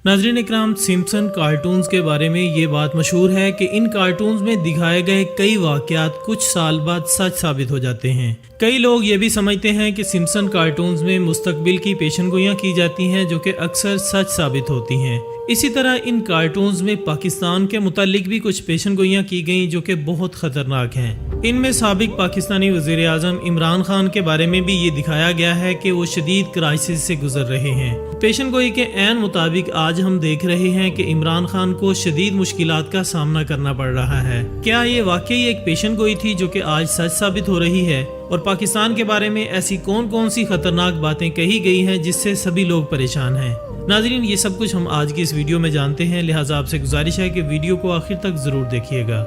नाज़रीन इकराम, Simpson cartoons के बारे में ये बात मशहूर है कि इन कार्टून्स में दिखाए गए कई वाक़यात कुछ साल बाद सच साबित हो जाते हैं। कई लोग ये भी समझते हैं कि सिम्पसन कार्टून्स में मुस्तकबिल की पेशनगोइयाँ की जाती हैं जो कि अक्सर सच साबित होती हैं। इसी तरह इन कार्टून्स में पाकिस्तान के मुतालिक भी कुछ पेशनगोइयाँ की गईं जो कि बहुत ख़तरनाक हैं। इनमें साबिक पाकिस्तानी वज़ीर आज़म इमरान खान के बारे में भी ये दिखाया गया है कि वो शदीद क्राइसिस से गुजर रहे हैं। पेशनगोई के ऐन मुताबिक आज हम देख रहे हैं कि इमरान खान को शदीद मुश्किलात का सामना करना पड़ रहा है। क्या ये वाकई एक पेशनगोई थी जो कि आज सच साबित हो रही है? और पाकिस्तान के बारे में ऐसी कौन कौन सी खतरनाक बातें कही गई हैं जिससे सभी लोग परेशान हैं? नाज़रीन, ये सब कुछ हम आज की इस वीडियो में जानते हैं, लिहाजा आपसे गुजारिश है कि वीडियो को आखिर तक ज़रूर देखिएगा।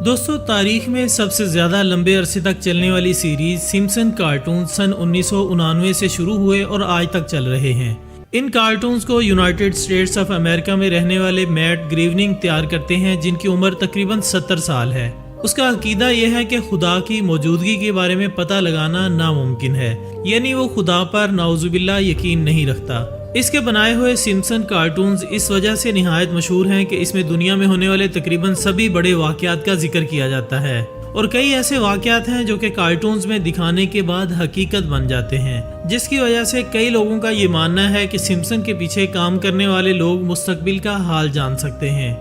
दोस्तों, तारीख में सबसे ज़्यादा लंबे अरसे तक चलने वाली सीरीज सिम्पसन कार्टून सन 1999 से शुरू हुए और आज तक चल रहे हैं। इन कार्टून्स को यूनाइटेड स्टेट्स ऑफ अमेरिका में रहने वाले मैट ग्रेवनिंग तैयार करते हैं, जिनकी उम्र तकरीबन 70 साल है। उसका अकीदा यह है कि खुदा की मौजूदगी के बारे में पता लगाना नामुमकिन है, यानी वो खुदा पर नाउजुबिल्लाह यकीन नहीं रखता। इसके बनाए हुए सिम्पसन कार्टून्स इस वजह से निहायत मशहूर हैं कि इसमें दुनिया में होने वाले तकरीबन सभी बड़े वाक़यात का जिक्र किया जाता है और कई ऐसे वाक़यात हैं जो कि कार्टून्स में दिखाने के बाद हकीकत बन जाते हैं, जिसकी वजह से कई लोगों का ये मानना है कि सिम्पसन के पीछे काम करने वाले लोग मुस्तकबिल का हाल जान सकते हैं।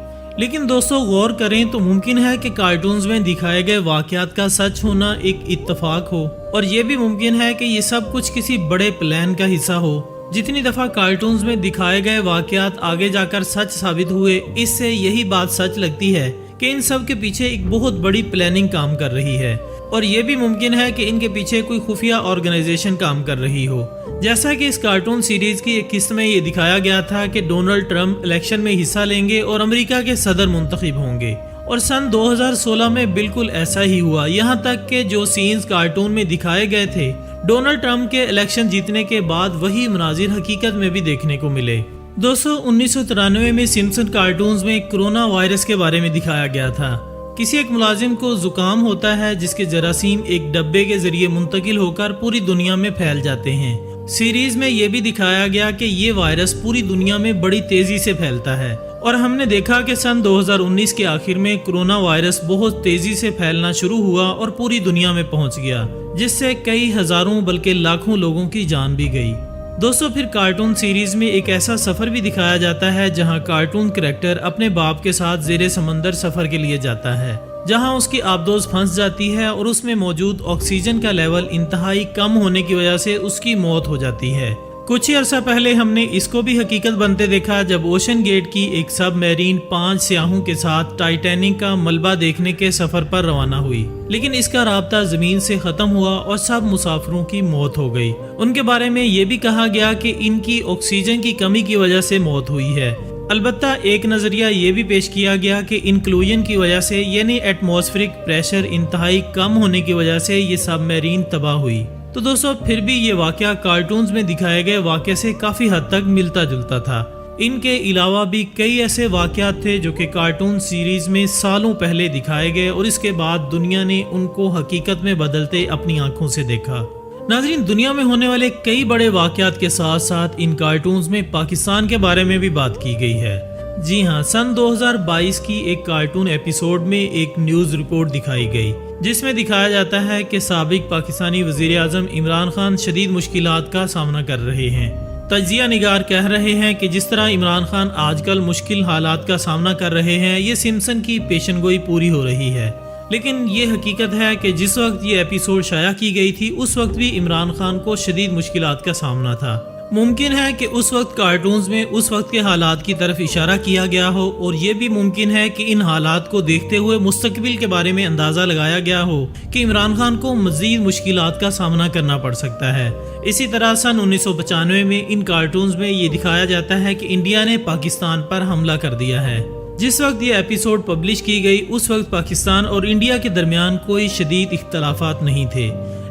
लेकिन दोस्तों, गौर करें तो मुमकिन है कि कार्टून्स में दिखाए गए वाक़यात का सच होना एक इत्तफाक हो, और ये भी मुमकिन है कि ये सब कुछ किसी बड़े प्लान का हिस्सा हो। जितनी दफ़ा कार्टून्स में दिखाए गए वाक़यात आगे जाकर सच साबित हुए, इससे यही बात सच लगती है कि इन सब के पीछे एक बहुत बड़ी प्लानिंग काम कर रही है, और ये भी मुमकिन है कि इनके पीछे कोई खुफिया ऑर्गेनाइजेशन काम कर रही हो। जैसा कि इस कार्टून सीरीज की एक किस्त में ये दिखाया गया था कि डोनाल्ड ट्रंप इलेक्शन में हिस्सा लेंगे और अमेरिका के सदर मुंतखब होंगे, और सन 2016 में बिल्कुल ऐसा ही हुआ। यहाँ तक कि जो सीन्स कार्टून में दिखाए गए थे डोनाल्ड ट्रंप के इलेक्शन जीतने के बाद, वही मनाजिर हकीकत में भी देखने को मिले। दोस्तों, 1993 में सिम्पसन कार्टून्स में कोरोना वायरस के बारे में दिखाया गया था। किसी एक मुलाजिम को जुकाम होता है जिसके जरासीम एक डब्बे के जरिए मुंतकिल होकर पूरी दुनिया में फैल जाते हैं। सीरीज में ये भी दिखाया गया कि ये वायरस पूरी दुनिया में बड़ी तेजी से फैलता है, और हमने देखा कि सन 2019 के आखिर में कोरोना वायरस बहुत तेजी से फैलना शुरू हुआ और पूरी दुनिया में पहुंच गया, जिससे कई हजारों बल्कि लाखों लोगों की जान भी गई। दोस्तों, फिर कार्टून सीरीज में एक ऐसा सफर भी दिखाया जाता है जहां कार्टून कैरेक्टर अपने बाप के साथ ज़ेरे समंदर सफर के लिए जाता है, जहां उसकी आबदोज फंस जाती है और उसमें मौजूद ऑक्सीजन का लेवल इंतहाई कम होने की वजह से उसकी मौत हो जाती है। कुछ ही अर्सा पहले हमने इसको भी हकीकत बनते देखा जब ओशन गेट की एक सब मैरीन 5 सियाहों के साथ टाइटैनिक का मलबा देखने के सफर पर रवाना हुई, लेकिन इसका राब्ता जमीन से खत्म हुआ और सब मुसाफिरों की मौत हो गई। उनके बारे में ये भी कहा गया कि इनकी ऑक्सीजन की कमी की वजह से मौत हुई है। अलबत्ता एक नजरिया ये भी पेश किया गया कि इंक्लूजन की वजह से, यानी एटमॉस्फेरिक प्रेशर इंतहाई कम होने की वजह से ये सबमरीन तबाह हुई। तो दोस्तों, फिर भी ये वाकया कार्टून्स में दिखाए गए वाक़े से काफ़ी हद तक मिलता जुलता था। इनके अलावा भी कई ऐसे वाक़यात थे जो कि कार्टून सीरीज में सालों पहले दिखाए गए और इसके बाद दुनिया ने उनको हकीकत में बदलते अपनी आंखों से देखा। नाज़रीन, दुनिया में होने वाले कई बड़े वाक़यात के साथ साथ इन कार्टून्स में पाकिस्तान के बारे में भी बात की गई है। जी हाँ, सन 2022 की एक कार्टून एपिसोड में एक न्यूज़ रिपोर्ट दिखाई गई जिसमें दिखाया जाता है कि साबिक पाकिस्तानी वज़ीर आज़म इमरान खान शदीद मुश्किलात का सामना कर रहे हैं। तज्जिया निगार कह रहे हैं कि जिस तरह इमरान खान आजकल मुश्किल हालात का सामना कर रहे हैं, ये सिम्पसन की पेशनगोई पूरी हो रही है। लेकिन ये हकीकत है कि जिस वक्त ये एपिसोड शाया की गई थी उस वक्त भी इमरान खान को शदीद मुश्किलात का सामना था। मुमकिन है कि उस वक्त कार्टून्स में उस वक्त के हालात की तरफ इशारा किया गया हो, और ये भी मुमकिन है कि इन हालात को देखते हुए मुस्तकबिल के बारे में अंदाज़ा लगाया गया हो कि इमरान खान को मज़ीद मुश्किलात का सामना करना पड़ सकता है। इसी तरह सन 1995 में इन कार्टून्स में ये दिखाया जाता है कि इंडिया ने पाकिस्तान पर हमला कर दिया है। जिस वक्त ये एपिसोड पब्लिश की गई उस वक्त पाकिस्तान और इंडिया के दरमियान कोई शदीद इख्तलाफात नहीं थे,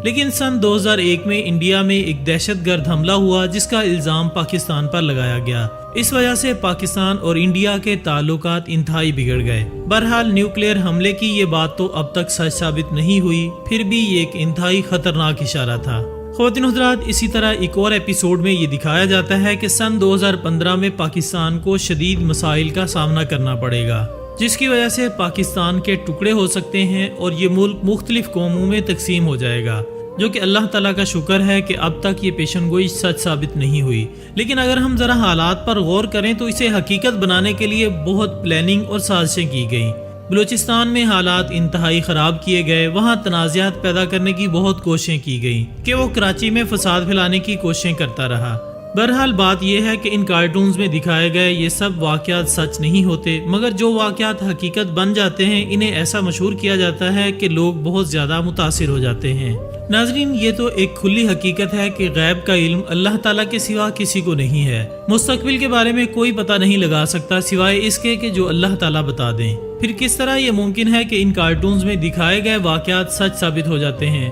लेकिन सन 2001 में इंडिया में एक दहशतगर्द हमला हुआ जिसका इल्ज़ाम पाकिस्तान पर लगाया गया। इस वजह से पाकिस्तान और इंडिया के ताल्लुकात इंतहाई बिगड़ गए। बहरहाल न्यूक्लियर हमले की ये बात तो अब तक सच साबित नहीं हुई, फिर भी ये एक इंतहाई खतरनाक इशारा था। خواتین حضرات، اسی طرح ایک اور ایپیسوڈ میں یہ دکھایا جاتا ہے کہ سن 2015 میں پاکستان کو شدید مسائل کا سامنا کرنا پڑے گا، جس کی وجہ سے پاکستان کے ٹکڑے ہو سکتے ہیں اور یہ ملک مختلف قوموں میں تقسیم ہو جائے گا، جو کہ اللہ تعالیٰ کا شکر ہے کہ اب تک یہ پیشن گوئی سچ ثابت نہیں ہوئی۔ لیکن اگر ہم ذرا حالات پر غور کریں تو اسے حقیقت بنانے کے لیے بہت پلاننگ اور سازشیں کی گئیں۔ بلوچستان میں حالات انتہائی خراب کیے گئے، وہاں تنازعات پیدا کرنے کی بہت کوششیں کی گئیں کہ وہ کراچی میں فساد پھیلانے کی کوششیں کرتا رہا۔ بہرحال بات یہ ہے کہ ان کارٹونز میں دکھائے گئے یہ سب واقعات سچ نہیں ہوتے، مگر جو واقعات حقیقت بن جاتے ہیں انہیں ایسا مشہور کیا جاتا ہے کہ لوگ بہت زیادہ متاثر ہو جاتے ہیں۔ ناظرین، یہ تو ایک کھلی حقیقت ہے کہ غیب کا علم اللہ تعالیٰ کے سوا کسی کو نہیں ہے۔ مستقبل کے بارے میں کوئی پتہ نہیں لگا سکتا سوائے اس کے کہ جو اللہ تعالیٰ بتا دیں۔ پھر کس طرح یہ ممکن ہے کہ ان کارٹونز میں دکھائے گئے واقعات سچ ثابت ہو جاتے ہیں؟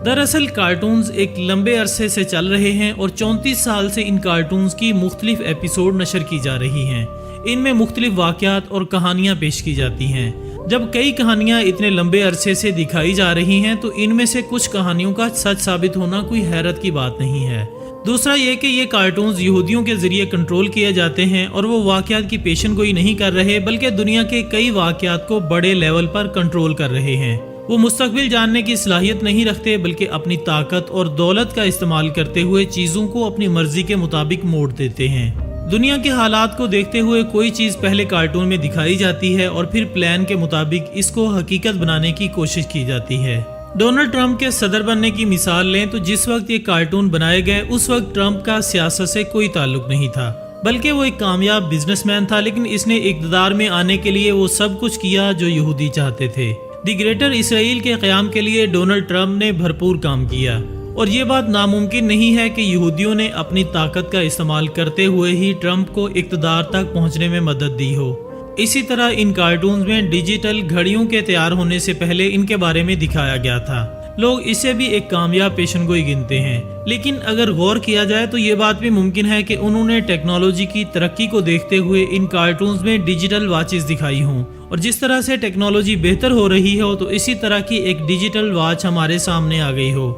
دراصل کارٹونز ایک لمبے عرصے سے چل رہے ہیں اور 34 سال سے ان کارٹونز کی مختلف ایپیسوڈ نشر کی جا رہی ہیں۔ ان میں مختلف واقعات اور کہانیاں پیش کی جاتی ہیں۔ جب کئی کہانیاں اتنے لمبے عرصے سے دکھائی جا رہی ہیں تو ان میں سے کچھ کہانیوں کا سچ ثابت ہونا کوئی حیرت کی بات نہیں ہے۔ دوسرا یہ کہ یہ کارٹونز یہودیوں کے ذریعے کنٹرول کیے جاتے ہیں اور وہ واقعات کی پیشن گوئی نہیں کر رہے بلکہ دنیا کے کئی واقعات کو بڑے لیول پر کنٹرول کر رہے ہیں۔ وہ مستقبل جاننے کی صلاحیت نہیں رکھتے بلکہ اپنی طاقت اور دولت کا استعمال کرتے ہوئے چیزوں کو اپنی مرضی کے مطابق موڑ دیتے ہیں۔ دنیا کے حالات کو دیکھتے ہوئے کوئی چیز پہلے کارٹون میں دکھائی جاتی ہے اور پھر پلان کے مطابق اس کو حقیقت بنانے کی کوشش کی جاتی ہے۔ ڈونلڈ ٹرمپ کے صدر بننے کی مثال لیں تو جس وقت یہ کارٹون بنائے گئے اس وقت ٹرمپ کا سیاست سے کوئی تعلق نہیں تھا، بلکہ وہ ایک کامیاب بزنس مین تھا، لیکن اس نے اقتدار میں آنے کے لیے وہ سب کچھ کیا جو یہودی چاہتے تھے۔ دی گریٹر اسرائیل کے قیام کے لیے ڈونلڈ ٹرمپ نے بھرپور کام کیا، اور یہ بات ناممکن نہیں ہے کہ یہودیوں نے اپنی طاقت کا استعمال کرتے ہوئے ہی ٹرمپ کو اقتدار تک پہنچنے میں مدد دی ہو۔ اسی طرح ان کارٹونز میں ڈیجیٹل گھڑیوں کے تیار ہونے سے پہلے ان کے بارے میں دکھایا گیا تھا۔ لوگ اسے بھی ایک کامیاب پیشن گوئی گنتے ہیں، لیکن اگر غور کیا جائے تو یہ بات بھی ممکن ہے کہ انہوں نے ٹیکنالوجی کی ترقی کو دیکھتے ہوئے ان کارٹونز میں ڈیجیٹل واچز دکھائی ہوں، اور جس طرح سے ٹیکنالوجی بہتر ہو رہی ہو تو اسی طرح کی ایک ڈیجیٹل واچ ہمارے سامنے آ گئی ہو۔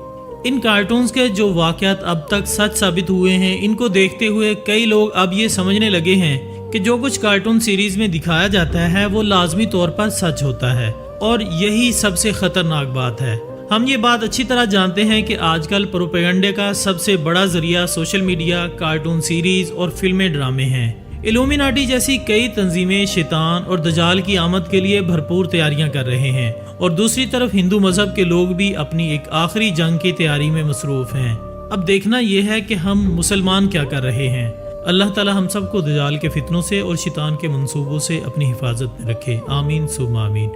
ان کارٹونز کے جو واقعات اب تک سچ ثابت ہوئے ہیں ان کو دیکھتے ہوئے کئی لوگ اب یہ سمجھنے لگے ہیں کہ جو کچھ کارٹون سیریز میں دکھایا جاتا ہے وہ لازمی طور پر سچ ہوتا ہے، اور یہی سب سے خطرناک بات ہے۔ ہم یہ بات اچھی طرح جانتے ہیں کہ آج کل پروپیگنڈے کا سب سے بڑا ذریعہ سوشل میڈیا، کارٹون سیریز اور فلمیں ڈرامے ہیں۔ ایلومیناٹی جیسی کئی تنظیمیں شیطان اور دجال کی آمد کے لیے بھرپور تیاریاں کر رہے ہیں، اور دوسری طرف ہندو مذہب کے لوگ بھی اپنی ایک آخری جنگ کی تیاری میں مصروف ہیں۔ اب دیکھنا یہ ہے کہ ہم مسلمان کیا کر رہے ہیں۔ اللہ تعالی ہم سب کو دجال کے فتنوں سے اور شیطان کے منصوبوں سے اپنی حفاظت میں رکھے، آمین ثم آمین۔